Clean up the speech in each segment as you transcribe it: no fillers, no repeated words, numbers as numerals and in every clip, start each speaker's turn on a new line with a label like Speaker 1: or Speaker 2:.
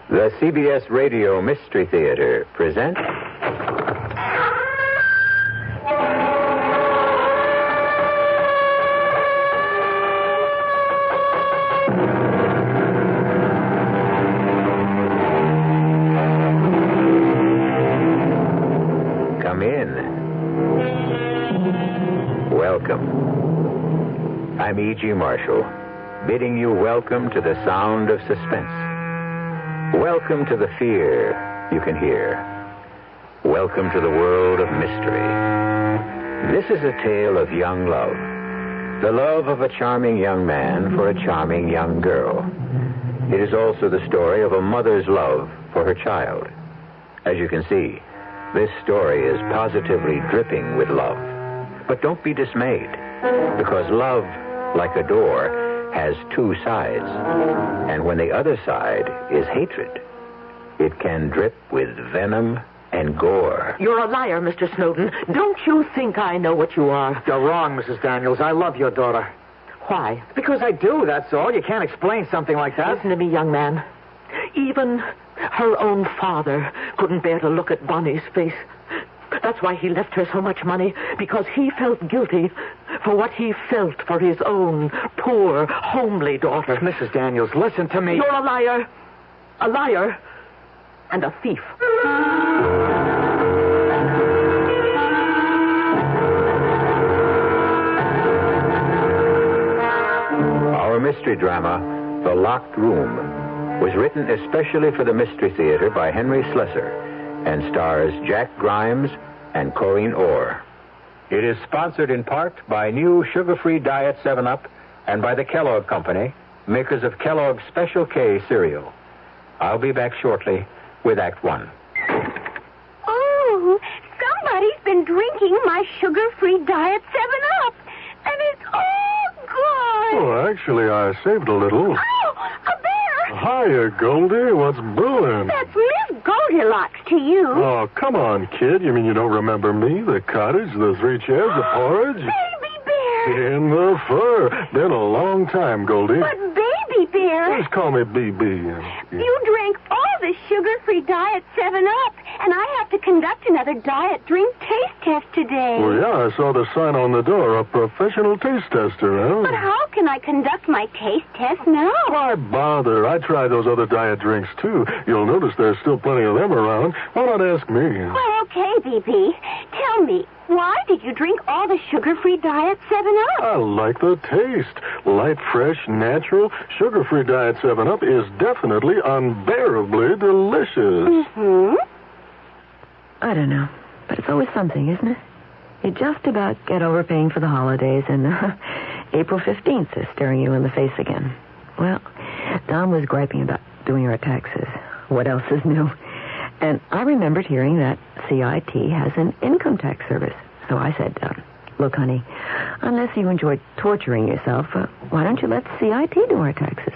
Speaker 1: The CBS Radio Mystery Theater presents... Come in. Welcome. I'm E.G. Marshall, bidding you welcome to the sound of suspense. Welcome to the fear you can hear. Welcome to the world of mystery. This is a tale of young love. The love of a charming young man for a charming young girl. It is also the story of a mother's love for her child. As you can see, this story is positively dripping with love. But don't be dismayed, because love, like a door, has two sides. And when the other side is hatred, it can drip with venom and gore.
Speaker 2: You're a liar, Mr. Snowden. Don't you think I know what you are?
Speaker 3: You're wrong, Mrs. Daniels. I love your daughter.
Speaker 2: Why?
Speaker 3: Because I do, that's all. You can't explain something like that.
Speaker 2: Listen to me, young man. Even her own father couldn't bear to look at Bonnie's face. That's why he left her so much money, because he felt guilty for what he felt for his own poor, homely daughter.
Speaker 3: Mrs. Daniels, listen to me.
Speaker 2: You're a liar, and a thief.
Speaker 1: Our mystery drama, The Locked Room, was written especially for the Mystery Theater by Henry Slessor and stars Jack Grimes and Corinne Orr. It is sponsored in part by new sugar-free Diet 7-Up and by the Kellogg Company, makers of Kellogg's Special K cereal. I'll be back shortly with Act 1.
Speaker 4: Oh, somebody's been drinking my sugar-free Diet 7-Up, and it's all gone.
Speaker 5: Oh, actually, I saved a little.
Speaker 4: Oh, a bear!
Speaker 5: Hiya, Goldie. What's brewing?
Speaker 4: That's Miss Goldilocks to you.
Speaker 5: Oh, come on, kid. You mean you don't remember me? The cottage, the 3 chairs, the porridge?
Speaker 4: Baby bear!
Speaker 5: In the fur. Been a long time, Goldie.
Speaker 4: But baby bear!
Speaker 5: Just call me BB.
Speaker 4: You drank all the sugar-free Diet 7-Up, and I have to conduct another diet drink taste test today.
Speaker 5: Well, yeah, I saw the sign on the door, a professional taste tester, huh?
Speaker 4: But how can I conduct my taste test now?
Speaker 5: Why bother? I tried those other diet drinks, too. You'll notice there's still plenty of them around. Why not ask me?
Speaker 4: Well, okay, BB. Tell me, why did you drink all the sugar-free Diet 7-Up?
Speaker 5: I like the taste. Light, fresh, natural. Sugar-free Diet 7-Up is definitely unbearably delicious.
Speaker 4: Mm-hmm.
Speaker 6: I don't know, but it's always something, isn't it? You just about get over paying for the holidays, and April 15th is staring you in the face again. Well, Don was griping about doing her taxes. What else is new? And I remembered hearing that CIT has an income tax service. So I said, look, honey, unless you enjoy torturing yourself, why don't you let CIT do our taxes?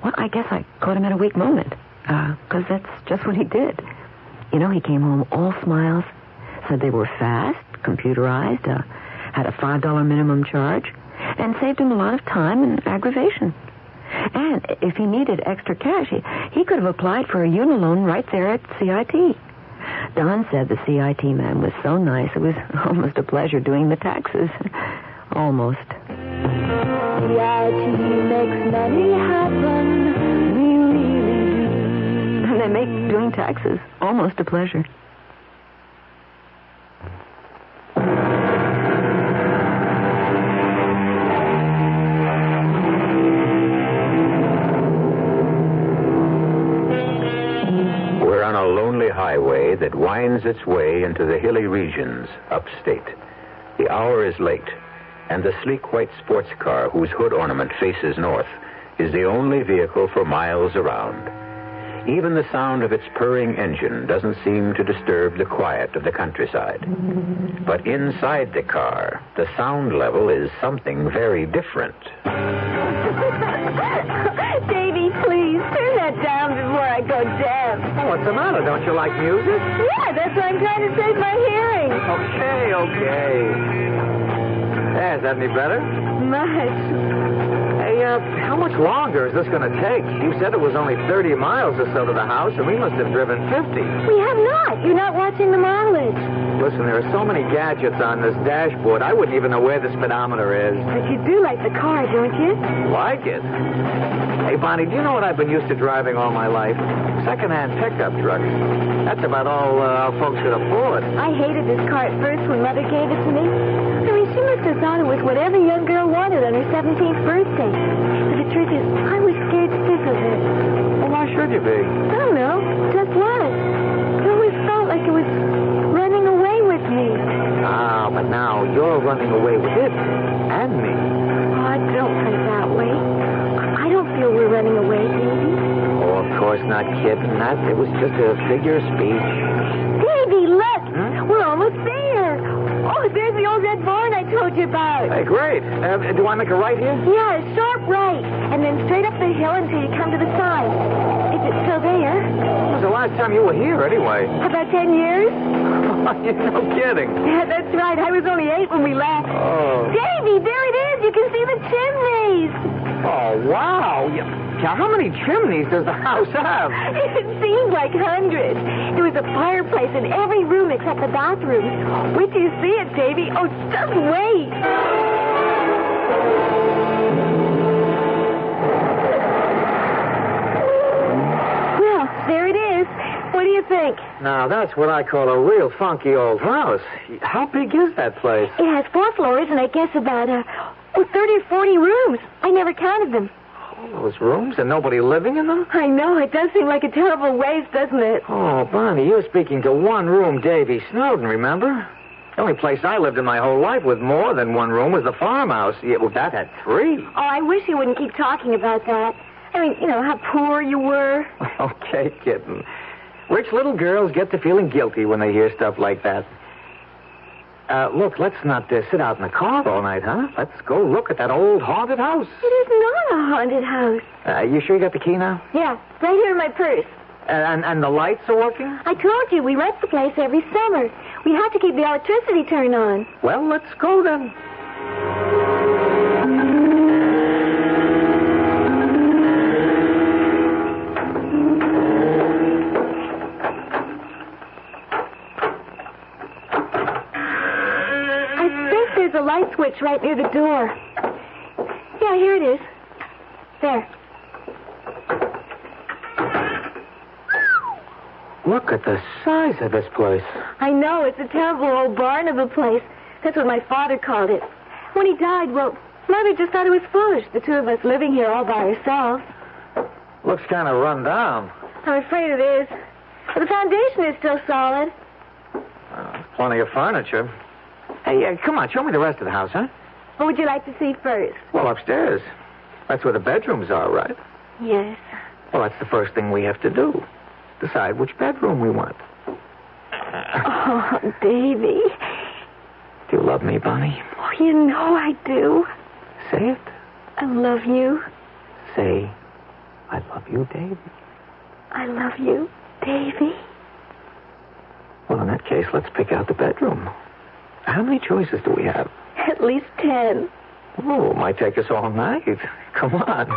Speaker 6: Well, I guess I caught him at a weak moment, because that's just what he did. You know, he came home all smiles, said they were fast, computerized, had a $5 minimum charge, and saved him a lot of time and aggravation. And if he needed extra cash, he could have applied for a unilone right there at CIT. Don said the CIT man was so nice, it was almost a pleasure doing the taxes. Almost. CIT makes money happen. We really do. And they make doing taxes almost a pleasure.
Speaker 1: Highway that winds its way into the hilly regions upstate. The hour is late, and the sleek white sports car whose hood ornament faces north is the only vehicle for miles around. Even the sound of its purring engine doesn't seem to disturb the quiet of the countryside. But inside the car, the sound level is something very different.
Speaker 4: Davy, please, turn that down before I go deaf.
Speaker 3: Oh, what's the matter? Don't you like music?
Speaker 4: Yeah, that's why I'm trying to save my hearing.
Speaker 3: Okay. Is that any better?
Speaker 4: Much.
Speaker 3: Hey, Hey, how much longer is this going to take? You said it was only 30 miles or so to the house, and we must have driven 50.
Speaker 4: We have not. You're not watching the mileage.
Speaker 3: Listen, there are so many gadgets on this dashboard, I wouldn't even know where the speedometer is.
Speaker 4: But you do like the car, don't you?
Speaker 3: Like it? Hey, Bonnie, do you know what I've been used to driving all my life? Second-hand pickup trucks. That's about all our folks could afford.
Speaker 4: I hated this car at first when Mother gave it to me. I mean, she must have thought it was what every young girl wanted on her 17th birthday. But the truth is, I was scared stiff of it.
Speaker 3: Well, why should you be?
Speaker 4: I don't know. Just was. It always felt like it was running away with me.
Speaker 3: Ah, but now you're running away with it. And me.
Speaker 4: Oh, don't put it that way. I don't feel we're running away, Davy.
Speaker 3: Oh, of course not, kid. It was just a figure of speech.
Speaker 4: Davy, look! We're almost there. Oh, there's the old red barn I told you about.
Speaker 3: Hey, great. Do I make a right here?
Speaker 4: Yeah, a sharp right. And then straight up the hill until you come to the sign. Is it still there?
Speaker 3: When was the last time you were here, anyway?
Speaker 4: About 10 years?
Speaker 3: No kidding.
Speaker 4: Yeah, that's right. I was only 8 when we left.
Speaker 3: Oh.
Speaker 4: Davy, there it is. You can see the chimneys.
Speaker 3: Oh, wow. Now, how many chimneys does the house have?
Speaker 4: It seemed like hundreds. There was a fireplace in every room except the bathroom. Wait till you see it, Davy. Oh, just wait. Well, there it is. What do you think?
Speaker 3: Now, that's what I call a real funky old house. How big is that place?
Speaker 4: It has 4 floors and I guess about 30 or 40 rooms. I never counted them.
Speaker 3: All those rooms and nobody living in them?
Speaker 4: I know. It does seem like a terrible waste, doesn't it?
Speaker 3: Oh, Bonnie, you're speaking to one-room Davy Snowden, remember? The only place I lived in my whole life with more than 1 room was the farmhouse. Yeah, well, that had 3.
Speaker 4: Oh, I wish you wouldn't keep talking about that. I mean, you know, how poor you were.
Speaker 3: Okay, kitten. Rich little girls get to feeling guilty when they hear stuff like that. Look, let's not sit out in the car all night, huh? Let's go look at that old haunted house.
Speaker 4: It is not a haunted house.
Speaker 3: You sure you got the key now?
Speaker 4: Yeah, right here in my purse.
Speaker 3: And the lights are working?
Speaker 4: I told you, we rent the place every summer. We have to keep the electricity turned on.
Speaker 3: Well, let's go then.
Speaker 4: There's a light switch right near the door. Yeah, here it is. There.
Speaker 3: Look at the size of this place.
Speaker 4: I know, it's a terrible old barn of a place. That's what my father called it. When he died, well, Mother just thought it was foolish, the 2 of us living here all by ourselves.
Speaker 3: Looks kind of run down.
Speaker 4: I'm afraid it is. But the foundation is still solid.
Speaker 3: Plenty of furniture. Hey, come on, show me the rest of the house, huh?
Speaker 4: What would you like to see first?
Speaker 3: Well, upstairs. That's where the bedrooms are, right?
Speaker 4: Yes.
Speaker 3: Well, that's the first thing we have to do. Decide which bedroom we want.
Speaker 4: Oh, Davy.
Speaker 3: Do you love me, Bonnie?
Speaker 4: Oh, you know I do.
Speaker 3: Say it.
Speaker 4: I love you.
Speaker 3: Say, I love you, Davy.
Speaker 4: I love you, Davy.
Speaker 3: Well, in that case, let's pick out the bedroom. How many choices do we have?
Speaker 4: At least 10.
Speaker 3: Oh, it might take us all night. Come on.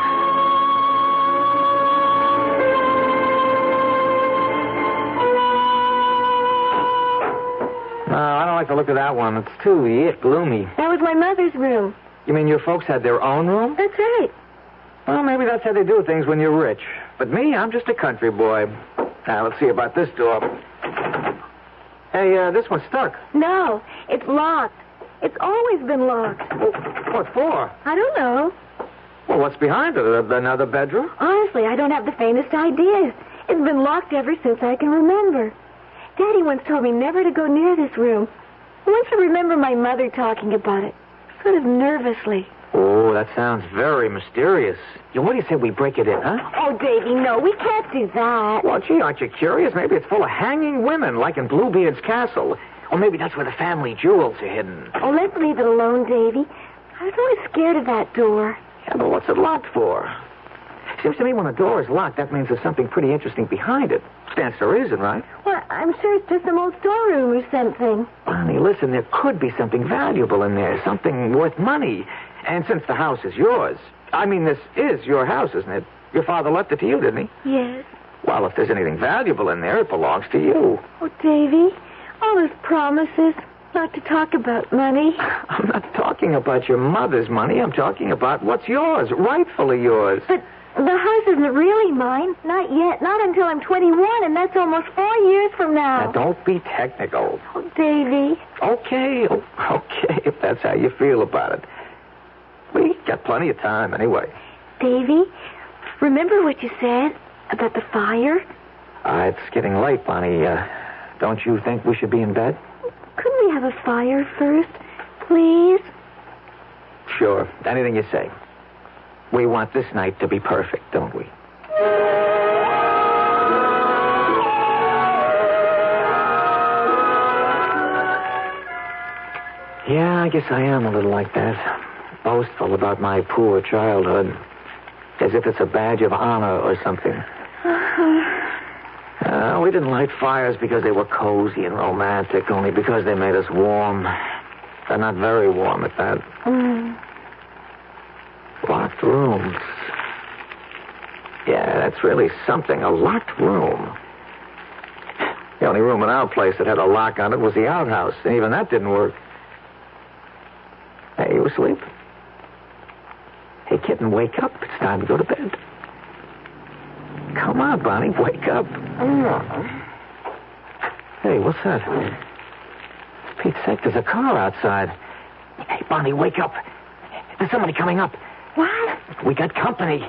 Speaker 3: No, I don't like the look of that one. It's too gloomy.
Speaker 4: That was my mother's room.
Speaker 3: You mean your folks had their own room?
Speaker 4: That's right.
Speaker 3: Well, maybe that's how they do things when you're rich. But me, I'm just a country boy. Now, let's see about this door. Hey, this one's stuck.
Speaker 4: No, it's locked. It's always been locked.
Speaker 3: Well, what for?
Speaker 4: I don't know.
Speaker 3: Well, what's behind it? Another bedroom?
Speaker 4: Honestly, I don't have the faintest idea. It's been locked ever since I can remember. Daddy once told me never to go near this room. Once I remember my mother talking about it, sort of nervously.
Speaker 3: Oh, that sounds very mysterious. What do you say we break it in, huh?
Speaker 4: Oh, Davy, no, we can't do that.
Speaker 3: Well, gee, aren't you curious? Maybe it's full of hanging women, like in Bluebeard's castle. Or maybe that's where the family jewels are hidden.
Speaker 4: Oh, let's leave it alone, Davy. I was always scared of that door.
Speaker 3: Yeah, but what's it locked for? Seems to me when a door is locked, that means there's something pretty interesting behind it. Stands to reason, right?
Speaker 4: Well, I'm sure it's just some old storeroom or something.
Speaker 3: Bonnie, listen, there could be something valuable in there, something worth money. And since the house is yours, this is your house, isn't it? Your father left it to you, didn't he?
Speaker 4: Yes.
Speaker 3: Well, if there's anything valuable in there, it belongs to you.
Speaker 4: Oh, Davy, all those promises not to talk about money.
Speaker 3: I'm not talking about your mother's money. I'm talking about what's yours, rightfully yours.
Speaker 4: But the house isn't really mine. Not yet. Not until I'm 21, and that's almost 4 years from now.
Speaker 3: Now, don't be technical.
Speaker 4: Oh, Davy.
Speaker 3: Okay, if that's how you feel about it. We got plenty of time anyway.
Speaker 4: Davy, remember what you said about the fire?
Speaker 3: It's getting late, Bonnie. Don't you think we should be in bed?
Speaker 4: Couldn't we have a fire first, please?
Speaker 3: Sure. Anything you say. We want this night to be perfect, don't we? Yeah, I guess I am a little like that. Boastful about my poor childhood. As if it's a badge of honor or something. We didn't light fires because they were cozy and romantic, only because they made us warm. They're not very warm at that. Locked rooms. Yeah, that's really something, a locked room. The only room in our place that had a lock on it was the outhouse, and even that didn't work. Hey, you asleep? Hey, kitten, wake up. It's time to go to bed. Come on, Bonnie, wake up. Hey, what's that? For Pete's sake, there's a car outside. Hey, Bonnie, wake up. There's somebody coming up.
Speaker 4: What?
Speaker 3: We got company.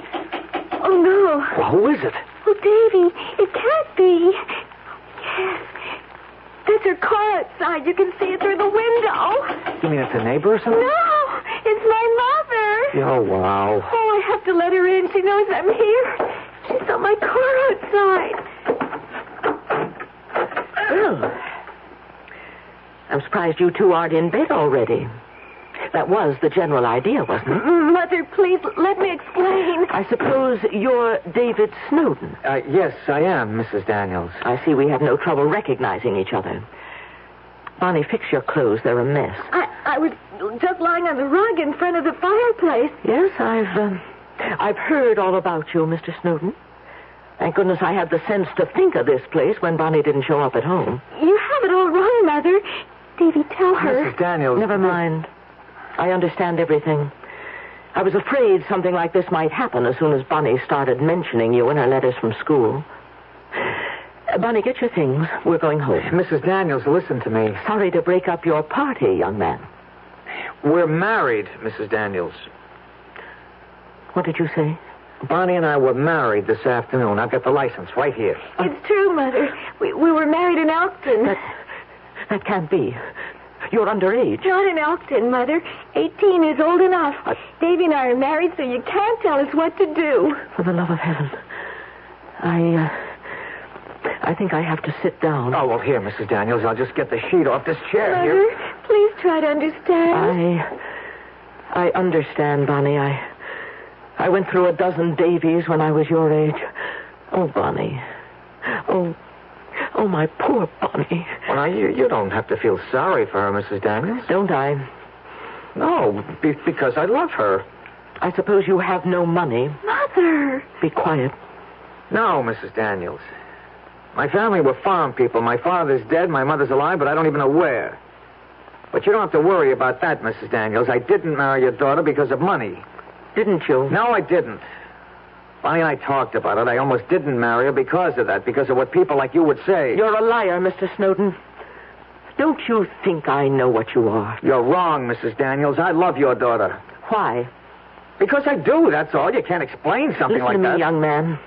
Speaker 4: Oh, no.
Speaker 3: Well, who is it?
Speaker 4: Oh, Davy, it can't be. Yes. That's her car outside. You can see it through the window.
Speaker 3: You mean it's a neighbor or something?
Speaker 4: No, it's my mother.
Speaker 3: Oh, wow.
Speaker 4: Oh, I have to let her in. She knows I'm here. She saw my car outside.
Speaker 2: Well, I'm surprised you two aren't in bed already. That was the general idea, wasn't it?
Speaker 4: Mother, please, let me explain.
Speaker 2: I suppose you're David Snowden.
Speaker 3: Yes, I am, Mrs. Daniels.
Speaker 2: I see we have no trouble recognizing each other. Bonnie, fix your clothes. They're a mess.
Speaker 4: I was just lying on the rug in front of the fireplace.
Speaker 2: Yes, I've heard all about you, Mr. Snowden. Thank goodness I had the sense to think of this place when Bonnie didn't show up at home.
Speaker 4: You have it all wrong, Mother. Davy, tell her.
Speaker 3: Mrs. Daniels.
Speaker 2: Never mind. I understand everything. I was afraid something like this might happen as soon as Bonnie started mentioning you in her letters from school. Bonnie, get your things. We're going home.
Speaker 3: Mrs. Daniels, listen to me.
Speaker 2: Sorry to break up your party, young man.
Speaker 3: We're married, Mrs. Daniels.
Speaker 2: What did you say?
Speaker 3: Bonnie and I were married this afternoon. I've got the license right here.
Speaker 4: It's true, Mother. We were married in Elkton.
Speaker 2: That can't be. You're underage.
Speaker 4: Not in Elkton, Mother. 18 is old enough. Davy and I are married, so you can't tell us what to do.
Speaker 2: For the love of heaven. I think I have to sit down.
Speaker 3: Oh, well, here, Mrs. Daniels. I'll just get the sheet off this chair
Speaker 4: Mother,
Speaker 3: here.
Speaker 4: please try to understand.
Speaker 2: I understand, Bonnie. I went through a dozen Davies when I was your age. Oh, Bonnie. Oh, my poor Bonnie.
Speaker 3: Well, now, you don't have to feel sorry for her, Mrs. Daniels.
Speaker 2: Don't I?
Speaker 3: No, because I love her.
Speaker 2: I suppose you have no money.
Speaker 4: Mother.
Speaker 2: Be quiet.
Speaker 3: No, Mrs. Daniels. My family were farm people. My father's dead, my mother's alive, but I don't even know where. But you don't have to worry about that, Mrs. Daniels. I didn't marry your daughter because of money.
Speaker 2: Didn't you?
Speaker 3: No, I didn't. Bonnie and I talked about it. I almost didn't marry her because of that, because of what people like you would say.
Speaker 2: You're a liar, Mr. Snowden. Don't you think I know what you are?
Speaker 3: You're wrong, Mrs. Daniels. I love your daughter.
Speaker 2: Why?
Speaker 3: Because I do, that's all. You can't explain something
Speaker 2: Listen
Speaker 3: like
Speaker 2: to me,
Speaker 3: that.
Speaker 2: young man.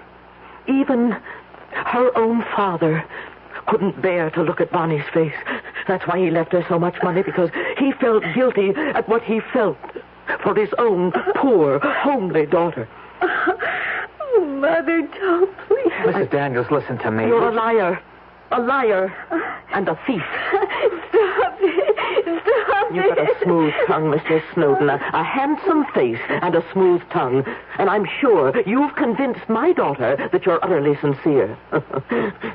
Speaker 2: Even her own father couldn't bear to look at Bonnie's face. That's why he left her so much money, because he felt guilty at what he felt for his own poor, homely daughter.
Speaker 4: Oh, Mother, don't, please.
Speaker 3: Mrs. Daniels, listen to me.
Speaker 2: You're a liar. A liar. And a thief.
Speaker 4: Stop it. Stop
Speaker 2: You've got a smooth tongue, Mr. Snowden. A handsome face and a smooth tongue. And I'm sure you've convinced my daughter that you're utterly sincere.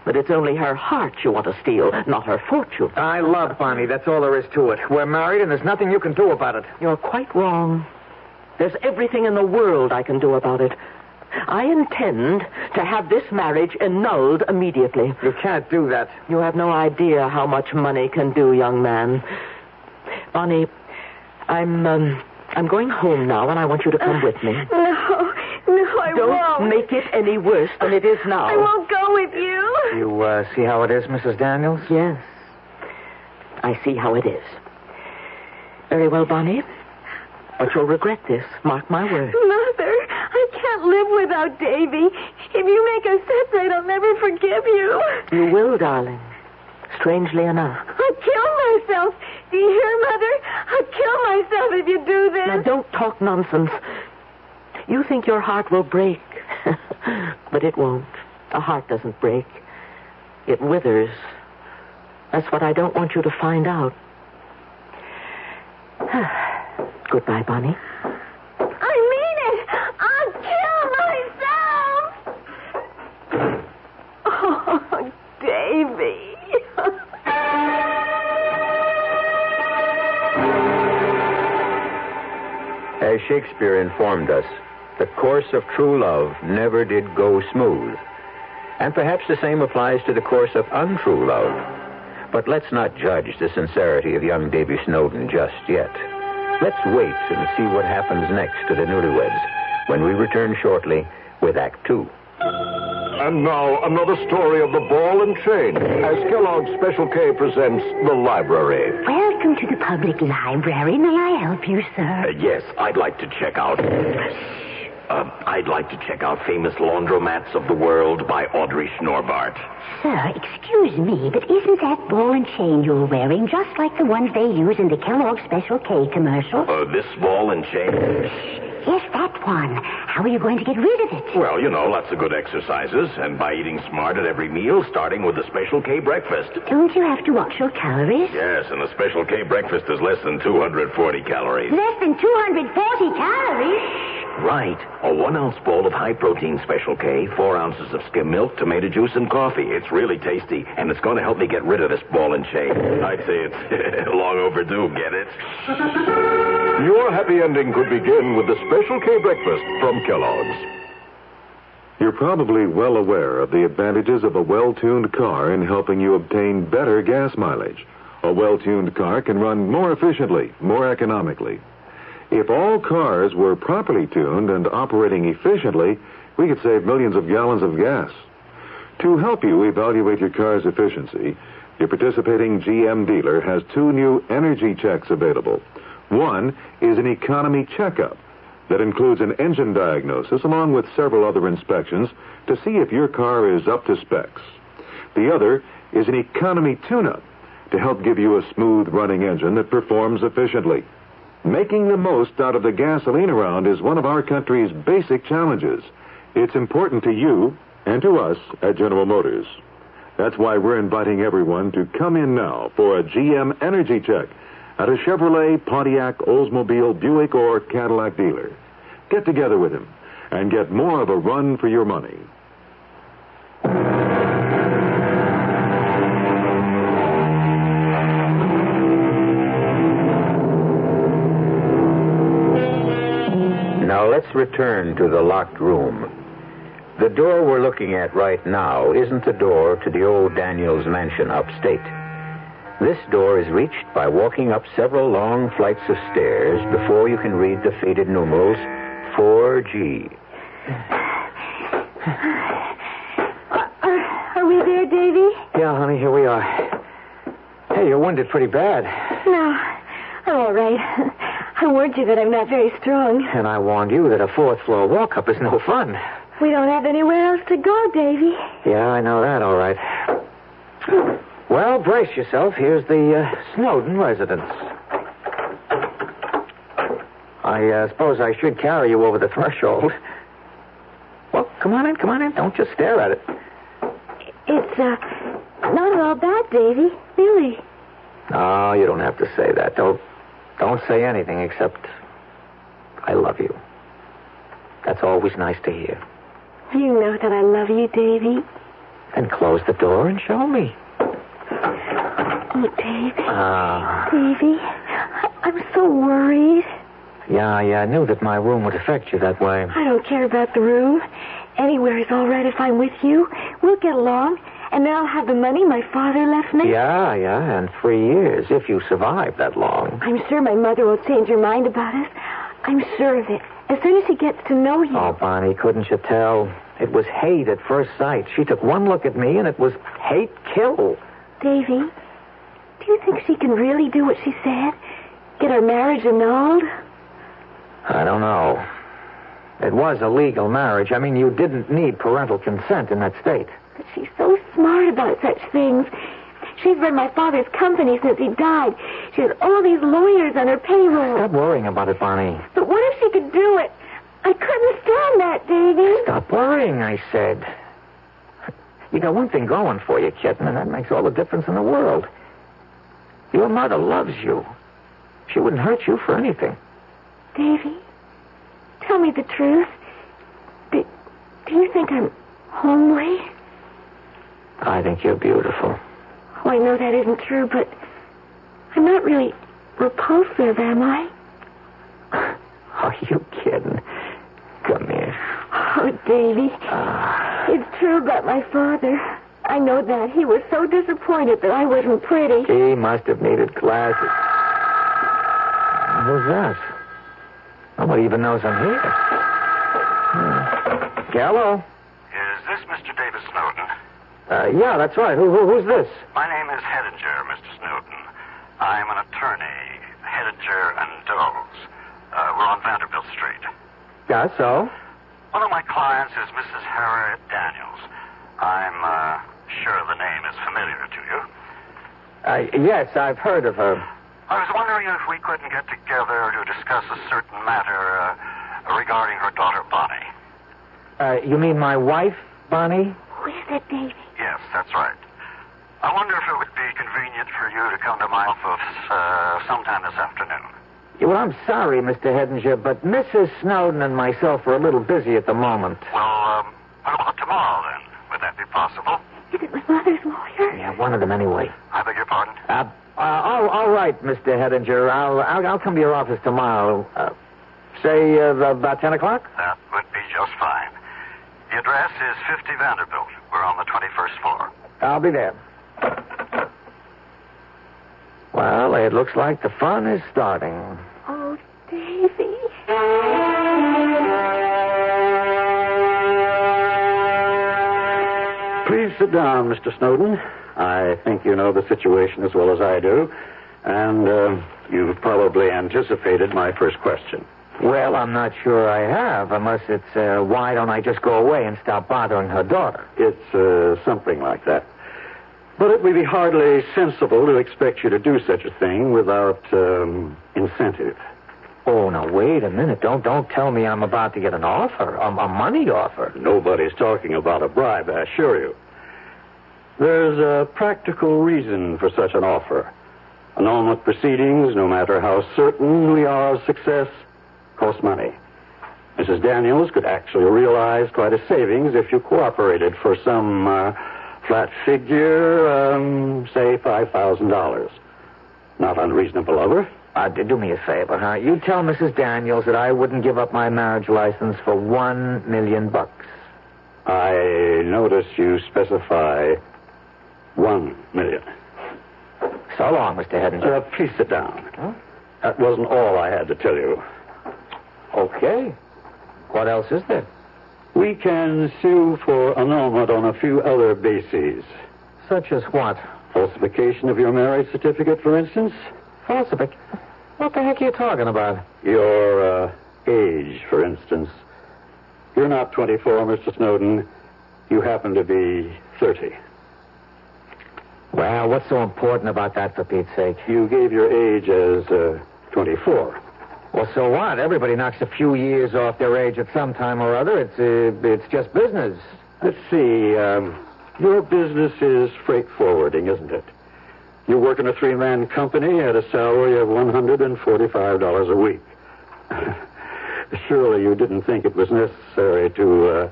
Speaker 2: But it's only her heart you want to steal, not her fortune.
Speaker 3: I love Bonnie. That's all there is to it. We're married, and there's nothing you can do about it.
Speaker 2: You're quite wrong. There's everything in the world I can do about it. I intend to have this marriage annulled immediately.
Speaker 3: You can't do that.
Speaker 2: You have no idea how much money can do, young man. Bonnie, I'm going home now, and I want you to come with me.
Speaker 4: No, I
Speaker 2: Don't
Speaker 4: won't.
Speaker 2: make it any worse than it is now.
Speaker 4: I won't go with you.
Speaker 3: You see how it is, Mrs. Daniels?
Speaker 2: Yes. I see how it is. Very well, Bonnie. But you'll regret this. Mark my words.
Speaker 4: Mother, I can't live without Davy. If you make us separate, I'll never forgive you.
Speaker 2: You will, darling. Strangely enough.
Speaker 4: I'll kill myself. Do you hear, Mother? I'll kill myself if you do this.
Speaker 2: Now, don't talk nonsense. You think your heart will break. But it won't. A heart doesn't break. It withers. That's what I don't want you to find out. Goodbye, Bonnie.
Speaker 4: I mean it. I'll kill myself. Oh, Davy.
Speaker 1: As Shakespeare informed us, the course of true love never did go smooth. And perhaps the same applies to the course of untrue love. But let's not judge the sincerity of young Davy Snowden just yet. Let's wait and see what happens next to the newlyweds when we return shortly with Act Two.
Speaker 5: And now, another story of the ball and chain, as Kellogg's Special K presents The Library.
Speaker 7: Welcome to the public library. May I help you, sir?
Speaker 8: Yes, I'd like to check out... Famous Laundromats of the World by Audrey Schnorbart.
Speaker 7: Sir, excuse me, but isn't that ball and chain you're wearing just like the ones they use in the Kellogg Special K commercial?
Speaker 8: This ball and chain?
Speaker 7: Yes, that one. How are you going to get rid of it?
Speaker 8: Well, you know, lots of good exercises, and by eating smart at every meal, starting with the Special K breakfast.
Speaker 7: Don't you have to watch your calories?
Speaker 8: Yes, and the Special K breakfast is less than 240 calories.
Speaker 7: Less than 240 calories?
Speaker 8: Right. A 1-ounce bowl of high-protein Special K, 4 ounces of skim milk, tomato juice, and coffee. It's really tasty, and it's going to help me get rid of this ball and chain. I'd say it's long overdue, get it?
Speaker 5: Your happy ending could begin with the Special K breakfast from Kellogg's. You're probably well aware of the advantages of a well-tuned car in helping you obtain better gas mileage. A well-tuned car can run more efficiently, more economically. If all cars were properly tuned and operating efficiently, we could save millions of gallons of gas. To help you evaluate your car's efficiency, your participating GM dealer has 2 new energy checks available. One is an economy checkup that includes an engine diagnosis along with several other inspections to see if your car is up to specs. The other is an economy tune-up to help give you a smooth-running engine that performs efficiently. Making the most out of the gasoline around is one of our country's basic challenges. It's important to you and to us at General Motors. That's why we're inviting everyone to come in now for a GM energy check at a Chevrolet, Pontiac, Oldsmobile, Buick, or Cadillac dealer. Get together with him and get more of a run for your money.
Speaker 1: Now let's return to the locked room. The door we're looking at right now isn't the door to the old Daniels mansion upstate. This door is reached by walking up several long flights of stairs before you can read the faded numerals 4G.
Speaker 4: Are we there, Davy?
Speaker 3: Yeah, honey, here we are. Hey, you're wounded pretty bad.
Speaker 4: No, I'm all right. I warned you that I'm not very strong.
Speaker 3: And I warned you that a 4th-floor walk-up is no fun.
Speaker 4: We don't have anywhere else to go, Davy.
Speaker 3: Yeah, I know that, all right. Well, brace yourself. Here's the Snowden residence. I suppose I should carry you over the threshold. Well, come on in. Don't just stare at it.
Speaker 4: It's, not at all bad, Davy. Really.
Speaker 3: No, you don't have to say that. Don't say anything except I love you. That's always nice to hear.
Speaker 4: You know that I love you, Davy.
Speaker 3: Then close the door and show me.
Speaker 4: Oh, Davy. Davy, I'm so worried.
Speaker 3: Yeah, I knew that my room would affect you that way.
Speaker 4: I don't care about the room. Anywhere is all right if I'm with you. We'll get along. And then I'll have the money my father left me.
Speaker 3: Yeah, and 3 years, if you survive that long.
Speaker 4: I'm sure my mother won't change her mind about us. I'm sure of it. As soon as she gets to know you.
Speaker 3: Oh, Bonnie, couldn't you tell? It was hate at first sight. She took one look at me, and it was hate kill.
Speaker 4: Davy, do you think she can really do what she said? Get our marriage annulled?
Speaker 3: I don't know. It was a legal marriage. I mean, you didn't need parental consent in that state.
Speaker 4: But she's so smart about such things. She's run my father's company since he died. She has all these lawyers on her payroll.
Speaker 3: Stop worrying about it, Bonnie.
Speaker 4: But what if she could do it? I couldn't stand that, Davy.
Speaker 3: Stop worrying, I said. You got one thing going for you, kitten, and that makes all the difference in the world. Your mother loves you. She wouldn't hurt you for anything.
Speaker 4: Davy, tell me the truth. Do you think I'm homely?
Speaker 3: I think you're beautiful.
Speaker 4: Oh, I know that isn't true, but I'm not really repulsive, am I?
Speaker 3: Are you kidding? Come here.
Speaker 4: Oh, Davy. It's true about my father. I know that. He was so disappointed that I wasn't pretty.
Speaker 3: He must have needed glasses. Who's that? Nobody even knows I'm here. Hello?
Speaker 9: Is this Mr. David Snowden?
Speaker 3: Yeah, that's right. Who's this?
Speaker 9: My name is Heidinger, Mr. Snowden. I'm an attorney, Heidinger and Doles. We're on Vanderbilt Street.
Speaker 3: Yeah, so?
Speaker 9: One of my clients is Mrs. Harriet Daniels. I'm sure the name is familiar to you.
Speaker 3: Yes, I've heard of her.
Speaker 9: I was wondering if we couldn't get together to discuss a certain matter regarding her daughter, Bonnie.
Speaker 3: You mean my wife, Bonnie?
Speaker 4: Who is it, Davy?
Speaker 9: Yes, that's right. I wonder if it would be convenient for you to come to my office sometime this afternoon.
Speaker 3: Yeah, well, I'm sorry, Mr. Heidinger, but Mrs. Snowden and myself are a little busy at the moment.
Speaker 9: Well, what about tomorrow, then? Would that be possible?
Speaker 4: Is it my mother's lawyer?
Speaker 3: Yeah, one of them anyway.
Speaker 9: I beg your pardon?
Speaker 3: All right, Mr. Heidinger. I'll come to your office tomorrow. Say about 10 o'clock?
Speaker 9: That would be just fine. The address is 50 Vanderbilt. We're on the 21st floor.
Speaker 3: I'll be there. Well, it looks like the fun is starting.
Speaker 4: Oh, Davy.
Speaker 10: Please sit down, Mr. Snowden. I think you know the situation as well as I do, and you've probably anticipated my first question.
Speaker 3: Well, I'm not sure I have, unless it's, why don't I just go away and stop bothering her daughter?
Speaker 10: It's something like that. But it would be hardly sensible to expect you to do such a thing without incentive.
Speaker 3: Oh, now, wait a minute. Don't tell me I'm about to get an offer, a money offer.
Speaker 10: Nobody's talking about a bribe, I assure you. There's a practical reason for such an offer. Annulment proceedings, no matter how certain we are of success, cost money. Mrs. Daniels could actually realize quite a savings if you cooperated for some flat figure, say $5,000. Not unreasonable of her.
Speaker 3: Do me a favor, huh? You tell Mrs. Daniels that I wouldn't give up my marriage license for $1 million.
Speaker 10: I notice you specify $1 million.
Speaker 3: So long, Mr. Heidinger.
Speaker 10: Please sit down.
Speaker 3: Huh?
Speaker 10: That wasn't all I had to tell you.
Speaker 3: Okay. What else is there?
Speaker 10: We can sue for annulment on a few other bases.
Speaker 3: Such as what?
Speaker 10: Falsification of your marriage certificate, for instance.
Speaker 3: Falsification? What the heck are you talking about?
Speaker 10: Your age, for instance. You're not 24, Mr. Snowden. You happen to be 30.
Speaker 3: Well, what's so important about that, for Pete's sake?
Speaker 10: You gave your age as 24.
Speaker 3: Well, so what? Everybody knocks a few years off their age at some time or other. It's just business.
Speaker 10: Let's see. Your business is freight forwarding, isn't it? You work in a 3-man company at a salary of $145 a week. Surely you didn't think it was necessary to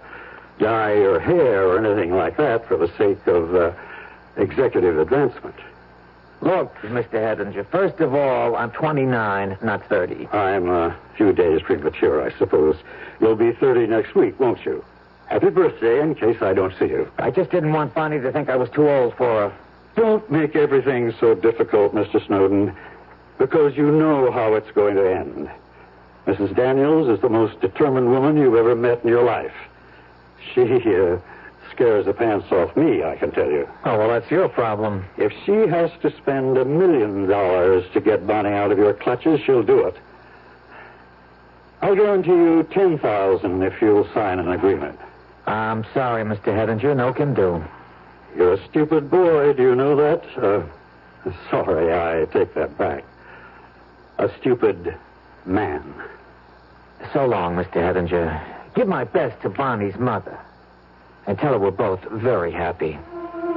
Speaker 10: dye your hair or anything like that for the sake of executive advancement.
Speaker 3: Look, Mr. Hedinger, first of all, I'm 29, not 30.
Speaker 10: I'm a few days premature, I suppose. You'll be 30 next week, won't you? Happy birthday, in case I don't see you.
Speaker 3: I just didn't want Bonnie to think I was too old for her.
Speaker 10: Don't make everything so difficult, Mr. Snowden, because you know how it's going to end. Mrs. Daniels is the most determined woman you've ever met in your life. She scares the pants off me, I can tell you.
Speaker 3: Oh, well, that's your problem.
Speaker 10: If she has to spend $1 million to get Bonnie out of your clutches, she'll do it. I'll guarantee you $10,000 if you'll sign an agreement.
Speaker 3: I'm sorry, Mr. Hedinger. No can do.
Speaker 10: You're a stupid boy. Do you know that? Sorry, I take that back. A stupid man.
Speaker 3: So long, Mr. Hedinger. Give my best to Bonnie's mother. And tell her we're both very happy.
Speaker 4: Oh,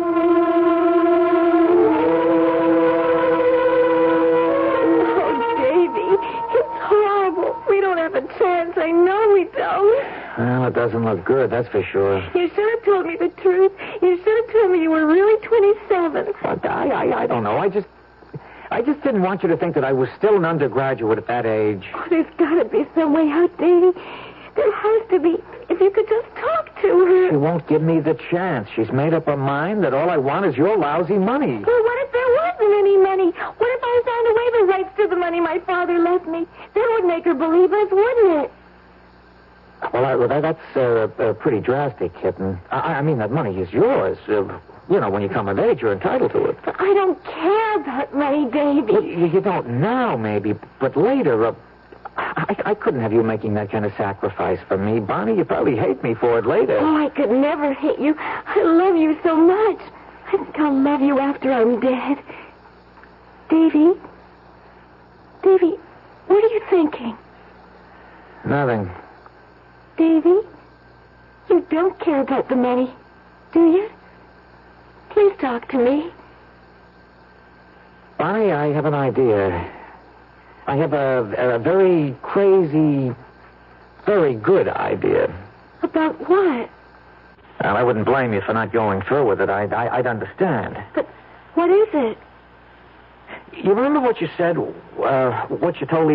Speaker 4: Davy, it's horrible. We don't have a chance. I know we don't.
Speaker 3: Well, it doesn't look good, that's for sure.
Speaker 4: You should have told me the truth. You should have told me you were really 27.
Speaker 3: But I don't know. I just didn't want you to think that I was still an undergraduate at that age.
Speaker 4: Oh, there's got to be some way out, Davy. There has to be. If you could just talk to her.
Speaker 3: She won't give me the chance. She's made up her mind that all I want is your lousy money.
Speaker 4: Well, what if there wasn't any money? What if I signed away the rights to the money my father left me? That would make her believe us, wouldn't it?
Speaker 3: Well, that's pretty drastic, kitten. I mean, that money is yours. When you come of age, you're entitled to it.
Speaker 4: But I don't care about money, Davy.
Speaker 3: Well, you don't now, maybe, but later, I couldn't have you making that kind of sacrifice for me. Bonnie, you probably hate me for it later.
Speaker 4: Oh, I could never hate you. I love you so much. I think I'll love you after I'm dead. Davy, what are you thinking?
Speaker 3: Nothing.
Speaker 4: Davy, you don't care about the money, do you? Please talk to me.
Speaker 3: Bonnie, I have an idea. I have a very crazy, very good idea.
Speaker 4: About what?
Speaker 3: Well, I wouldn't blame you for not going through with it. I'd understand.
Speaker 4: But what is it?
Speaker 3: You remember what you said, what you told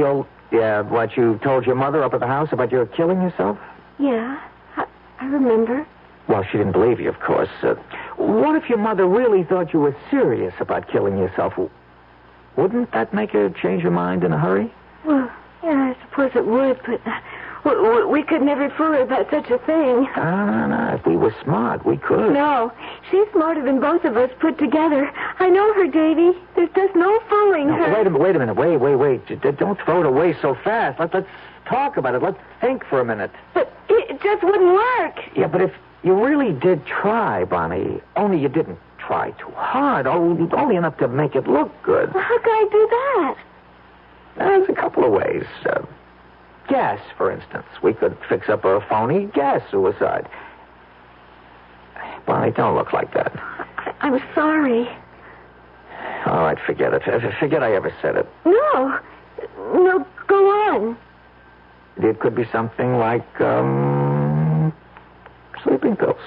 Speaker 3: what you told your mother up at the house about your killing yourself?
Speaker 4: Yeah, I remember.
Speaker 3: Well, she didn't believe you, of course. What if your mother really thought you were serious about killing yourself? Wouldn't that make her change her mind in a hurry?
Speaker 4: Well, yeah, I suppose it would, but we could never fool her about such a thing.
Speaker 3: No. If we were smart, we could.
Speaker 4: No, she's smarter than both of us put together. I know her, Davy. There's just no fooling her.
Speaker 3: Wait a minute. Wait. Don't throw it away so fast. Let's talk about it. Let's think for a minute.
Speaker 4: But it just wouldn't work.
Speaker 3: Yeah, but if you really did try, Bonnie, only you didn't try too hard, only enough to make it look good.
Speaker 4: Well, how could I do that?
Speaker 3: There's a couple of ways. Gas, for instance. We could fix up a phony gas suicide. Bonnie, don't look like that.
Speaker 4: I'm sorry.
Speaker 3: All right, forget it. Forget I ever said it.
Speaker 4: No, go on.
Speaker 3: It could be something like, sleeping pills.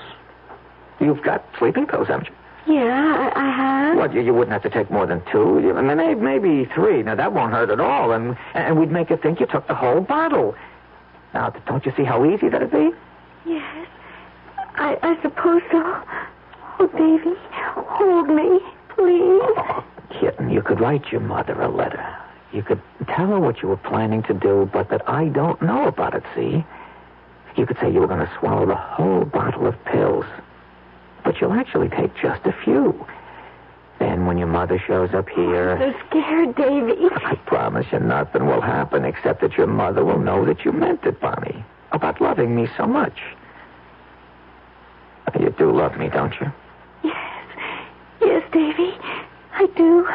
Speaker 3: You've got sleeping pills, haven't you?
Speaker 4: Yeah, I have.
Speaker 3: What, you wouldn't have to take more than 2? I mean, maybe 3. Now, that won't hurt at all, and we'd make her think you took the whole bottle. Now, don't you see how easy that'd be?
Speaker 4: Yes, I suppose so. Oh, Davy, hold me, please.
Speaker 3: Oh, kitten, you could write your mother a letter. You could tell her what you were planning to do, but that I don't know about it, see? You could say you were going to swallow the whole bottle of pills. But you'll actually take just a few. Then when your mother shows up here...
Speaker 4: I'm so scared, Davy.
Speaker 3: I promise you nothing will happen except that your mother will know that you meant it, Bonnie. About loving me so much. You do love me, don't you?
Speaker 4: Yes, Davy. I do.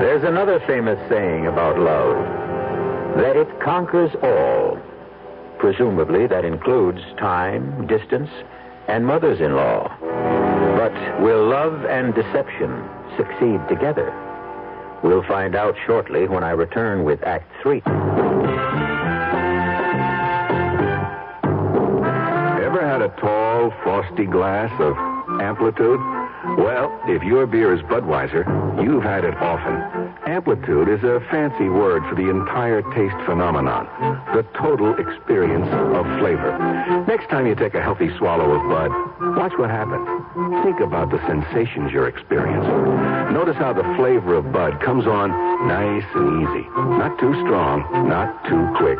Speaker 1: There's another famous saying about love. That it conquers all. Presumably, that includes time, distance, and mothers-in-law. But will love and deception succeed together? We'll find out shortly when I return with Act 3. Ever
Speaker 5: tall, frosty glass of amplitude? Well, if your beer is Budweiser, you've had it often. Amplitude is a fancy word for the entire taste phenomenon, the total experience of flavor. Next time you take a healthy swallow of Bud, watch what happens. Think about the sensations you're experiencing. Notice how the flavor of Bud comes on nice and easy. Not too strong, not too quick,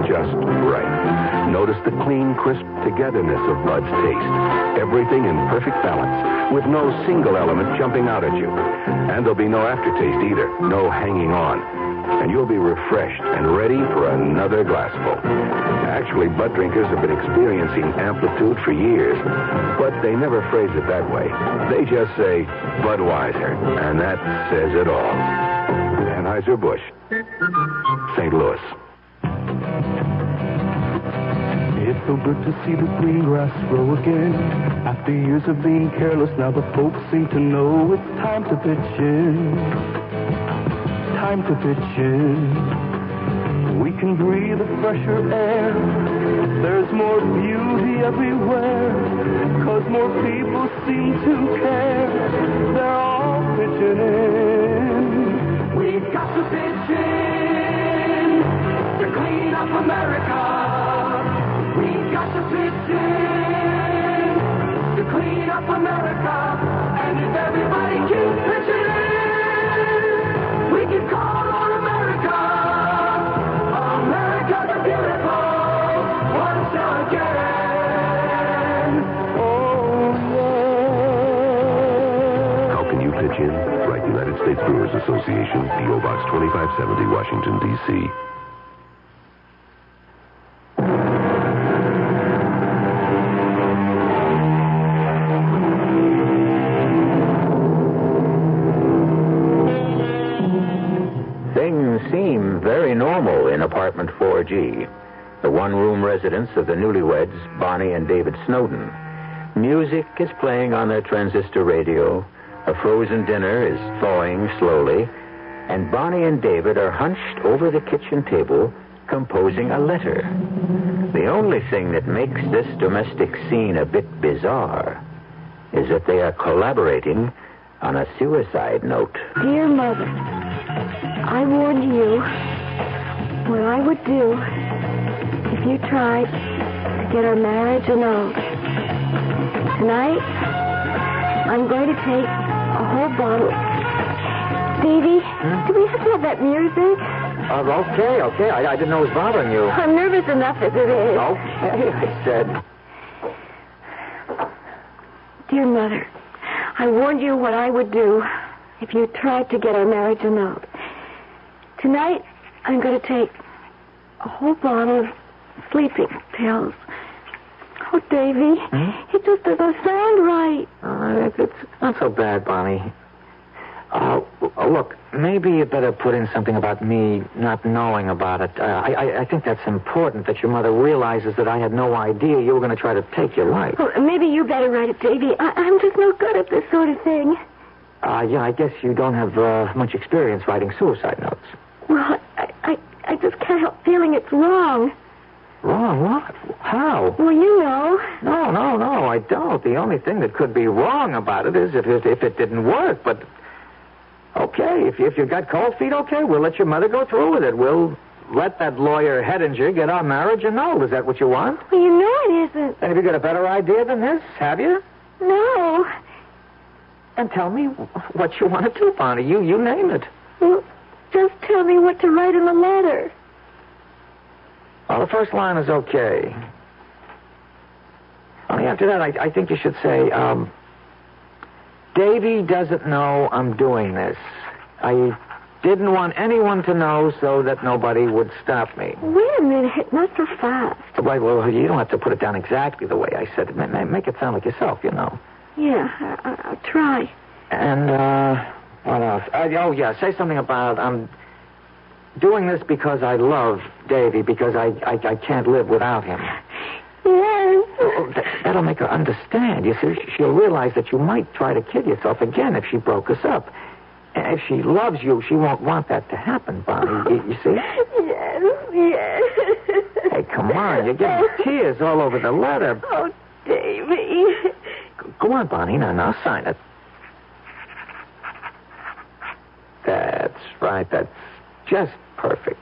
Speaker 5: just right. Notice the clean, crisp togetherness of Bud's taste. Everything in perfect balance, with no single element jumping out at you. And there'll be no aftertaste either, no hanging on. And you'll be refreshed and ready for another glassful. Actually, Bud drinkers have been experiencing amplitude for years, but they never phrase it that way. They just say Budweiser, and that says it all. Anheuser-Busch, St. Louis.
Speaker 11: It's so good to see the green grass grow again. After years of being careless, now the folks seem to know it's time to pitch in. Time to pitch in. We can breathe a fresher air. There's more beauty everywhere. 'Cause more people seem to care. They're all pitching in. We've got to pitch in to clean up America. We've got to pitch in to clean up America. And if everybody keeps pitching in, we can call on America. America the beautiful once again. Oh, yeah.
Speaker 5: How can you pitch in? Write United States Brewers Association, P.O. Box 2570, Washington, D.C.
Speaker 1: Seem very normal in apartment 4G, the one-room residence of the newlyweds, Bonnie and David Snowden. Music is playing on their transistor radio, a frozen dinner is thawing slowly, and Bonnie and David are hunched over the kitchen table, composing a letter. The only thing that makes this domestic scene a bit bizarre is that they are collaborating on a suicide note.
Speaker 4: Dear Mother, I warned you what I would do if you tried to get our marriage annulled. Tonight, I'm going to take a whole bottle. Davy, do we have to have that music?
Speaker 3: Okay. I didn't know it was bothering you.
Speaker 4: I'm nervous enough as it is.
Speaker 3: Okay, I said.
Speaker 4: Dear Mother, I warned you what I would do if you tried to get our marriage annulled. Tonight, I'm going to take a whole bottle of sleeping pills. Oh, Davy, it just doesn't sound right.
Speaker 3: It's not so bad, Bonnie. Look, maybe you better put in something about me not knowing about it. I think that's important, that your mother realizes that I had no idea you were going to try to take your life.
Speaker 4: Well, maybe you better write it, Davy. I'm just no good at this sort of thing.
Speaker 3: Yeah, I guess you don't have much experience writing suicide notes.
Speaker 4: Well, I just can't help feeling it's wrong.
Speaker 3: Wrong? What? How?
Speaker 4: Well, you know.
Speaker 3: No, I don't. The only thing that could be wrong about it is if it didn't work, but... Okay, if you've got cold feet, okay, we'll let your mother go through with it. We'll let that lawyer Heidinger get our marriage annulled. Is that what you want?
Speaker 4: Well, you know it isn't.
Speaker 3: And have you got a better idea than this? Have you?
Speaker 4: No.
Speaker 3: And tell me what you want to do, Bonnie. You name it.
Speaker 4: Well, just tell me what to write in the letter.
Speaker 3: Well, the first line is okay. Only after that, I think you should say, Davy doesn't know I'm doing this. I didn't want anyone to know so that nobody would stop me.
Speaker 4: Wait a minute, not so fast.
Speaker 3: Right, well, you don't have to put it down exactly the way I said it. Make it sound like yourself, you know.
Speaker 4: Yeah, I'll try.
Speaker 3: And, what else? Say something about, I'm doing this because I love Davy, because I can't live without him.
Speaker 4: Yes.
Speaker 3: That'll make her understand. You see, she'll realize that you might try to kill yourself again if she broke us up. If she loves you, she won't want that to happen, Bonnie. You see?
Speaker 4: Yes.
Speaker 3: Hey, come on. You're getting tears all over the letter.
Speaker 4: Oh, Davy.
Speaker 3: Go on, Bonnie. Now sign it. That's right. That's just perfect.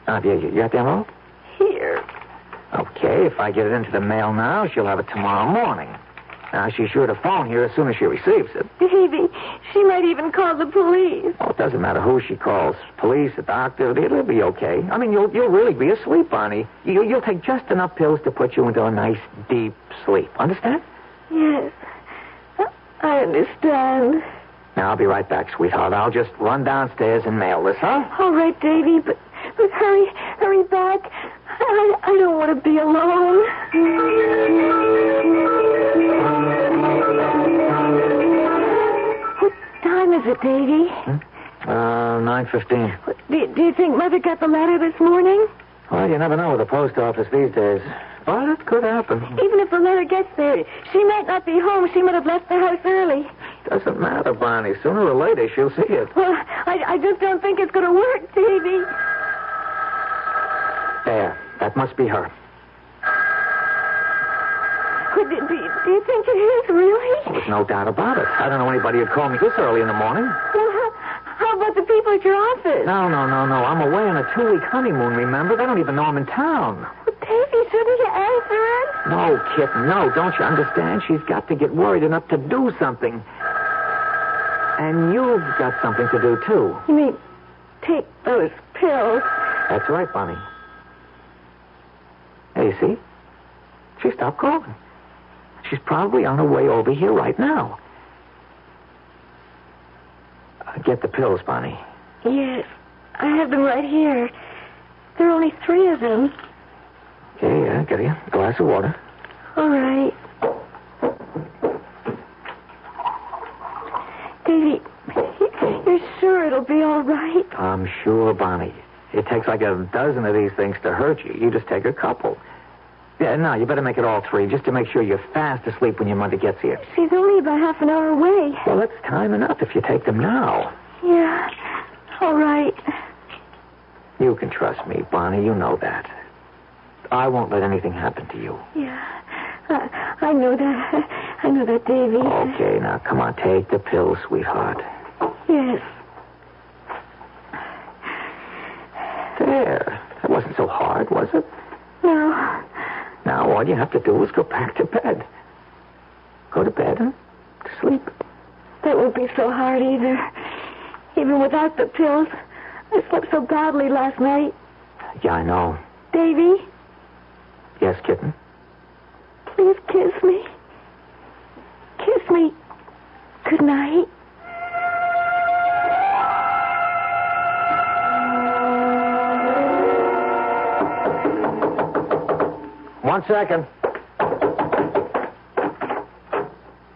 Speaker 3: Now, you got the envelope?
Speaker 4: Here.
Speaker 3: Okay, if I get it into the mail now, she'll have it tomorrow morning. Now, she's sure to phone here as soon as she receives it.
Speaker 4: Davy, she might even call the police.
Speaker 3: Oh, it doesn't matter who she calls. Police, a doctor, it'll be okay. I mean, you'll really be asleep, Bonnie. You'll take just enough pills to put you into a nice, deep sleep. Understand?
Speaker 4: Yes. I understand.
Speaker 3: Now, I'll be right back, sweetheart. I'll just run downstairs and mail this, huh?
Speaker 4: All right, Davy, but hurry back. I don't want to be alone. What time is it, Davy?
Speaker 3: 9:15.
Speaker 4: Do you think Mother got the letter this morning?
Speaker 3: Well, you never know with the post office these days. But it could happen.
Speaker 4: Even if the letter gets there, she might not be home. She might have left the house early.
Speaker 3: Doesn't matter, Bonnie. Sooner or later, she'll see it.
Speaker 4: Well, I just don't think it's going to work, Davy.
Speaker 3: There. That must be her.
Speaker 4: Do you think it is, really?
Speaker 3: There's no doubt about it. I don't know anybody who'd call me this early in the morning.
Speaker 4: Well, how about the people at your office?
Speaker 3: No. I'm away on a 2-week honeymoon, remember? They don't even know I'm in town.
Speaker 4: Well, Davy, shouldn't you answer it?
Speaker 3: No, kitten, no. Don't you understand? She's got to get worried enough to do something. And you've got something to do, too.
Speaker 4: You mean take those pills?
Speaker 3: That's right, Bonnie. Hey, you see? She stopped calling. She's probably on her way over here right now. Get the pills, Bonnie.
Speaker 4: Yes, I have them right here. There are only 3 of them.
Speaker 3: Okay, yeah, get you a glass of water.
Speaker 4: All right. Davy, you're sure it'll be all right?
Speaker 3: I'm sure, Bonnie. It takes like a dozen of these things to hurt you. You just take a couple. Yeah, no, you better make it all 3, just to make sure you're fast asleep when your mother gets here.
Speaker 4: She's only about half an hour away.
Speaker 3: Well, that's time enough if you take them now.
Speaker 4: Yeah, all right.
Speaker 3: You can trust me, Bonnie. You know that. I won't let anything happen to you.
Speaker 4: Yeah, I know that. I know that, Davy.
Speaker 3: Okay, now, come on, take the pills, sweetheart.
Speaker 4: Yes.
Speaker 3: There. That wasn't so hard, was it?
Speaker 4: No.
Speaker 3: Now, all you have to do is go back to bed. Go to bed and sleep.
Speaker 4: That won't be so hard either. Even without the pills. I slept so badly last night.
Speaker 3: Yeah, I know.
Speaker 4: Davy?
Speaker 3: Yes, kitten?
Speaker 4: Please kiss me. Kiss me. Good night.
Speaker 3: 1 second.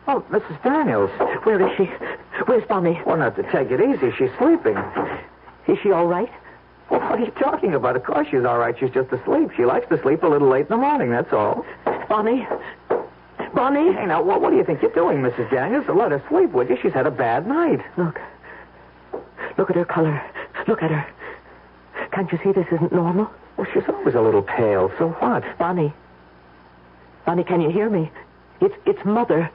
Speaker 3: Oh, Mrs. Daniels.
Speaker 2: Where is she? Where's Bonnie?
Speaker 3: Well, not to take it easy. She's sleeping.
Speaker 2: Is she all right?
Speaker 3: Well, what are you talking about? Of course she's all right. She's just asleep. She likes to sleep a little late in the morning, that's all.
Speaker 2: Bonnie? Bonnie?
Speaker 3: Hey, now, what do you think you're doing, Mrs. Daniels? Let her sleep, would you? She's had a bad night.
Speaker 2: Look at her color. Look at her. Can't you see this isn't normal?
Speaker 3: Well, she's always a little pale. So what?
Speaker 2: Bonnie, can you hear me? It's Mother.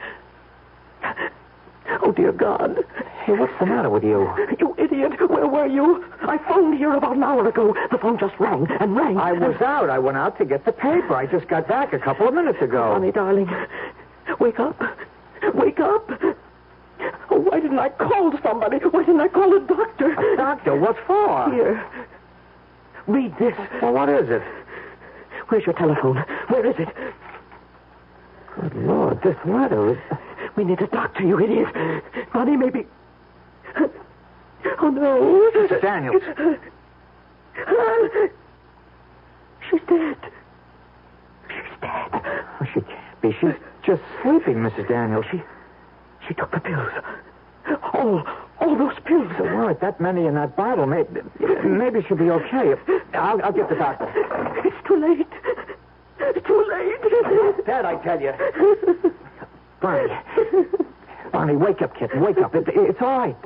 Speaker 2: Oh, dear God.
Speaker 3: Hey, what's the matter with you?
Speaker 2: You idiot. Where were you? I phoned here about an hour ago. The phone just rang and rang.
Speaker 3: I was out. I went out to get the paper. I just got back a couple of minutes ago.
Speaker 2: Bonnie, darling, wake up. Wake up. Oh, why didn't I call somebody? Why didn't I call a doctor?
Speaker 3: A doctor? What for?
Speaker 2: Here. Read this.
Speaker 3: Well, what is it?
Speaker 2: Where's your telephone? Where is it?
Speaker 3: Good Lord, this letter is...
Speaker 2: We need a doctor, you idiot. Bonnie may be... Oh, no.
Speaker 3: Mrs. Daniels.
Speaker 2: She's dead. She's dead.
Speaker 3: Oh, she can't be. She's just sleeping, Mrs. Daniels.
Speaker 2: She took the pills. All those pills.
Speaker 3: There weren't that many in that bottle. Maybe she'll be okay. I'll get the doctor.
Speaker 2: It's too late. It's too late.
Speaker 3: Dad, I tell you. Bonnie, wake up, kitten. Wake up. It's all right.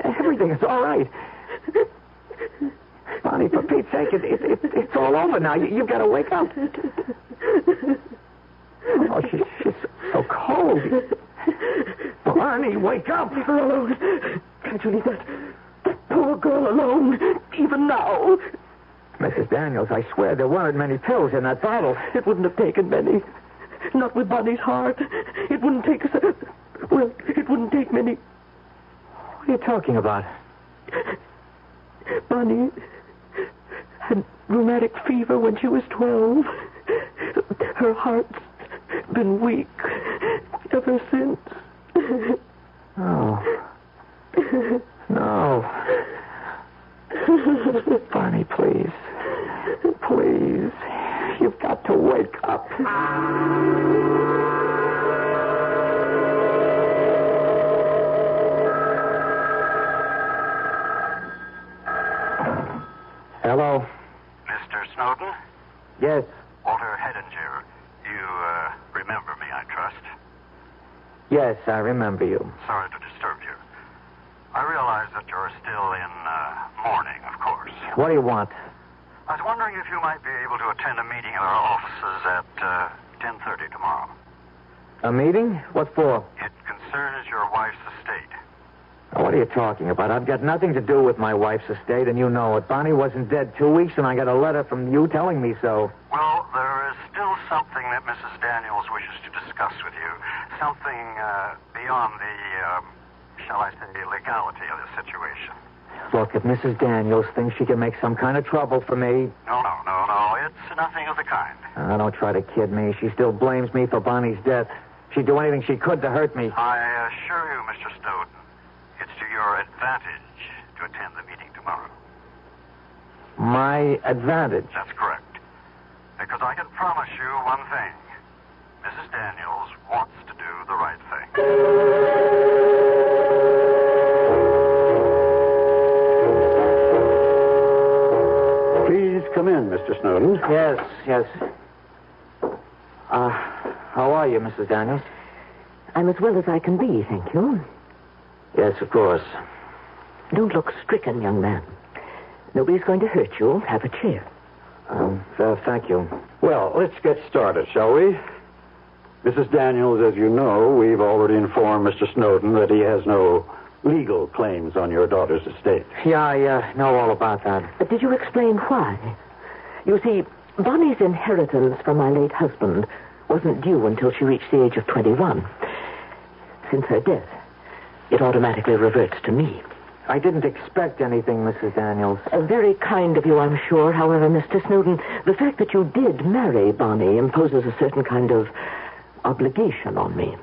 Speaker 3: Everything is all right. Bonnie, for Pete's sake, it's all over now. You've got to wake up. Oh, she's so cold. Barney, wake up.
Speaker 2: Leave her alone. Can't you leave that poor girl alone, even now?
Speaker 3: Mrs. Daniels, I swear there weren't many pills in that bottle.
Speaker 2: It wouldn't have taken many. Not with Bonnie's heart. It wouldn't take us. Well, it wouldn't take many.
Speaker 3: What are you talking about?
Speaker 2: Bonnie had rheumatic fever when she was 12. Her heart's been weak ever since.
Speaker 3: Oh. No. Bonnie, please. Please. You've got to wake up. Hello.
Speaker 9: Mr. Snowden?
Speaker 3: Yes.
Speaker 9: Walter Hedinger. You remember me, I trust?
Speaker 3: Yes, I remember you.
Speaker 9: Sorry to disturb you. I realize that you're still in mourning, of course.
Speaker 3: What do you want?
Speaker 9: I was wondering if you might be able to attend a meeting at our offices at 10:30 tomorrow.
Speaker 3: A meeting? What for?
Speaker 9: It concerns your wife's estate.
Speaker 3: Now, what are you talking about? I've got nothing to do with my wife's estate, and you know it. Bonnie wasn't dead 2 weeks, and I got a letter from you telling me so.
Speaker 9: Well, there is still something that Mrs. Daniels wishes to discuss with you. Something beyond the, shall I say, legality of the situation.
Speaker 3: Look, if Mrs. Daniels thinks she can make some kind of trouble for me...
Speaker 9: No. It's nothing of the kind.
Speaker 3: Don't try to kid me. She still blames me for Bonnie's death. She'd do anything she could to hurt me.
Speaker 9: I assure you, Mr. Snowden, it's to your advantage to attend the meeting tomorrow.
Speaker 3: My advantage?
Speaker 9: That's correct. Because I can promise you one thing. Mrs. Daniels wants to do the right thing.
Speaker 10: Please come in, Mr. Snowden.
Speaker 3: Yes. How are you, Mrs. Daniels?
Speaker 2: I'm as well as I can be, thank you.
Speaker 3: Yes, of course.
Speaker 2: Don't look stricken, young man. Nobody's going to hurt you. Have a chair.
Speaker 3: Thank you.
Speaker 10: Well, let's get started, shall we? Mrs. Daniels, as you know, we've already informed Mr. Snowden that he has no legal claims on your daughter's estate.
Speaker 3: Yeah, I know all about that.
Speaker 2: But did you explain why? You see, Bonnie's inheritance from my late husband wasn't due until she reached the age of 21. Since her death, it automatically reverts to me.
Speaker 3: I didn't expect anything, Mrs. Daniels.
Speaker 2: Very kind of you, I'm sure. However, Mr. Snowden, the fact that you did marry Bonnie imposes a certain kind of obligation on me.